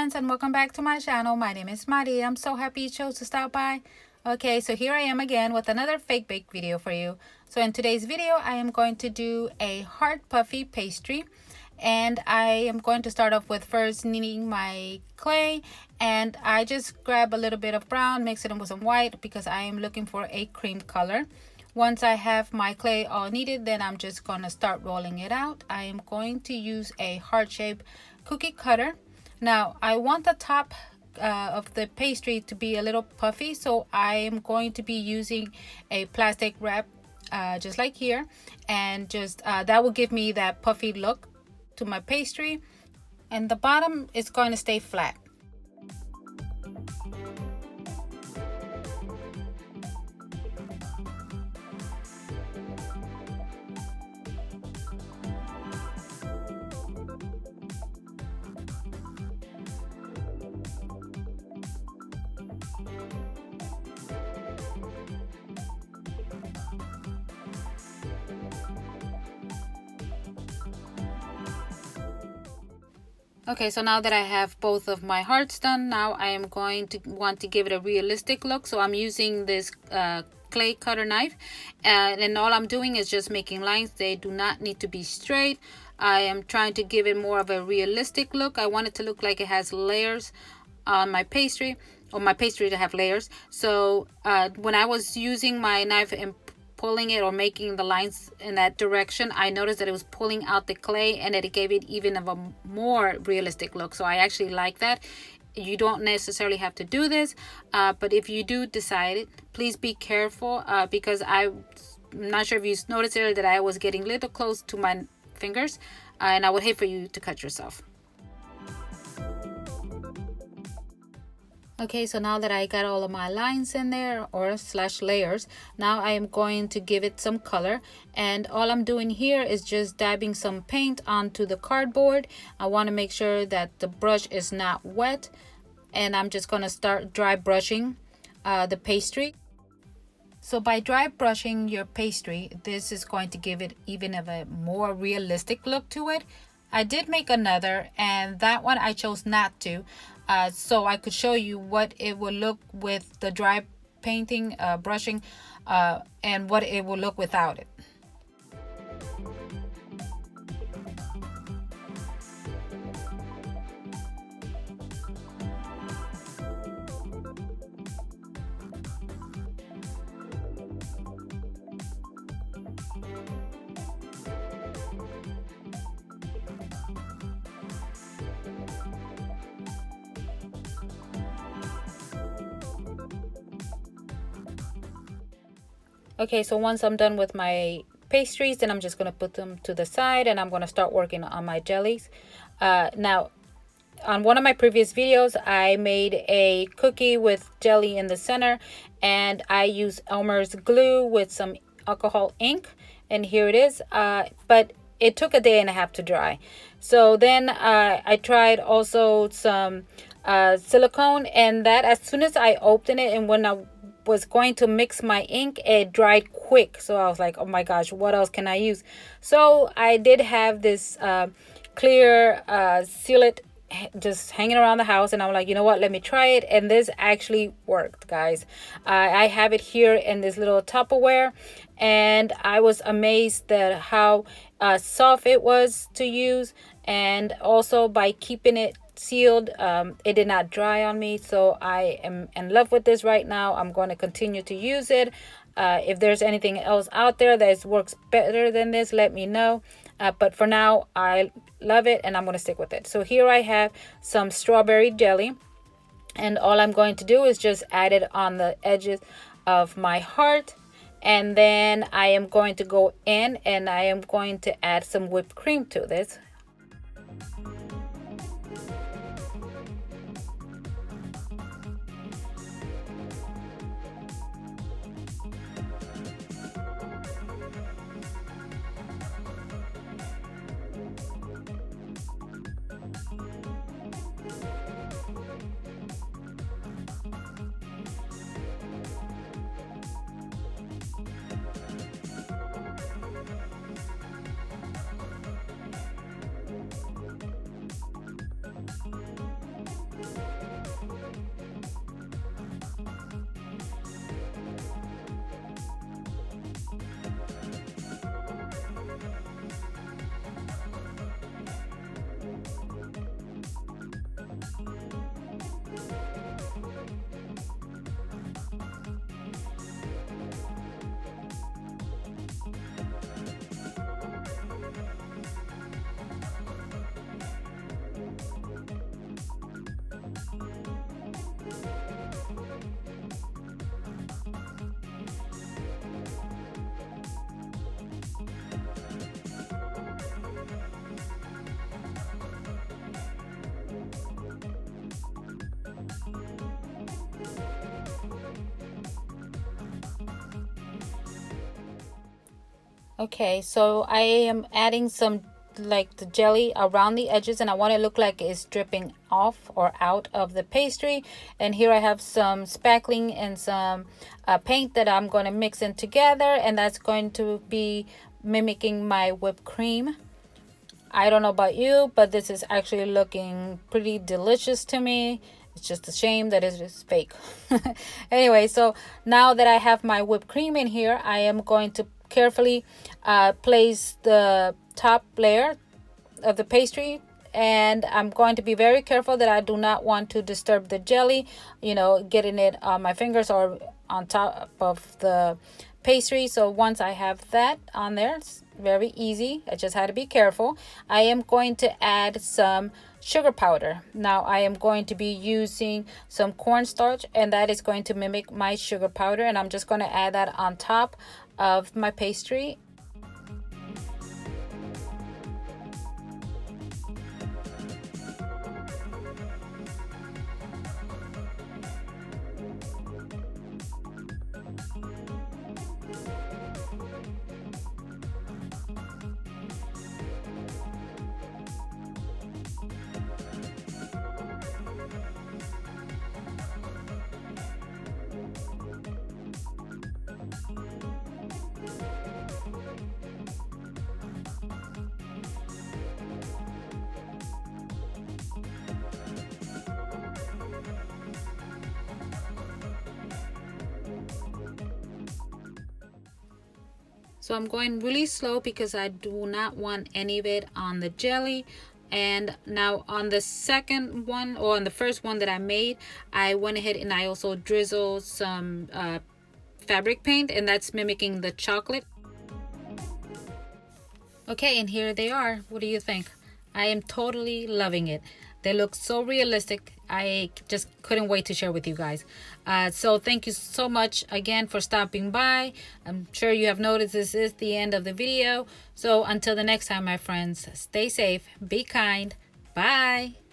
friends, and welcome back to my channel. My name is Mari. I'm so happy you chose to stop by. Okay, so here I am again with another fake bake video for you. So in today's video, I am going to do a hard puffy pastry. And I am going to start off with first kneading my clay, and I just grab a little bit of brown, mix it in with some white because I am looking for a cream color. Once I have my clay all kneaded, then I'm just going to start rolling it out. I am going to use a heart-shaped cookie cutter. Now I want the top of the pastry to be a little puffy, so I am going to be using a plastic wrap just like here, and just that will give me that puffy look to my pastry, and the bottom is going to stay flat. Okay, so now that I have both of my hearts done, now I am going to want to give it a realistic look. So I'm using this clay cutter knife, and all I'm doing is just making lines. They do not need to be straight. I am trying to give it more of a realistic look. I want it to look like it has layers on my pastry, or my pastry to have layers. So when I was using my knife and pulling it or making the lines in that direction, I noticed that it was pulling out the clay, and it gave it even of a more realistic look. So I actually like that. You don't necessarily have to do this, but if you do decide it, please be careful because I'm not sure if you noticed earlier that I was getting a little close to my fingers, and I would hate for you to cut yourself. Okay, so now that I got all of my lines in there, or slash layers, now I am going to give it some color, and all I'm doing here is just dabbing some paint onto the cardboard. I want to make sure that the brush is not wet, and I'm just going to start dry brushing the pastry. So by dry brushing your pastry, this is going to give it even of a more realistic look to it. I did make another, and that one I chose not to, so I could show you what it will look with the dry painting, brushing, and what it will look without it. Okay, so once I'm done with my pastries, then I'm just going to put them to the side, and I'm going to start working on my jellies. Now, on one of my previous videos, I made a cookie with jelly in the center, and I used Elmer's glue with some alcohol ink, and here it is. But it took a day and a half to dry. So then I tried also some silicone, and that as soon as I opened it and when I was going to mix my ink, it dried quick. So I was like, oh my gosh, what else can I use? So I did have this clear sealant just hanging around the house, and I'm like, you know what, let me try it. And this actually worked, guys. I have it here in this little Tupperware, and I was amazed at how soft it was to use, and also by keeping it sealed, it did not dry on me. So I am in love with this right now. I'm going to continue to use it. If there's anything else out there that works better than this, let me know. But for now, I love it, and I'm going to stick with it. So here I have some strawberry jelly, and all I'm going to do is just add it on the edges of my heart, and then I am going to go in and I am going to add some whipped cream to this. Okay, so I am adding some like the jelly around the edges, and I want it to look like it's dripping off or out of the pastry. And here I have some spackling and some paint that I'm going to mix in together, and that's going to be mimicking my whipped cream. I don't know about you, but this is actually looking pretty delicious to me. It's just a shame that it is fake. Anyway, so now that I have my whipped cream in here, I am going to carefully place the top layer of the pastry, and I'm going to be very careful that I do not want to disturb the jelly, getting it on my fingers or on top of the pastry. So once I have that on there, it's very easy. I just had to be careful. I am going to add some sugar powder. Now I am going to be using some cornstarch, and that is going to mimic my sugar powder, and I'm just going to add that on top of my pastry. So I'm going really slow because I do not want any of it on the jelly. And now on the second one, or on the first one that I made, I went ahead and I also drizzled some fabric paint, and that's mimicking the chocolate. Okay, and here they are. What do you think? I am totally loving it. They look so realistic. I just couldn't wait to share with you guys. So thank you so much again for stopping by. I'm sure you have noticed this is the end of the video. So until the next time, my friends, stay safe, be kind. Bye.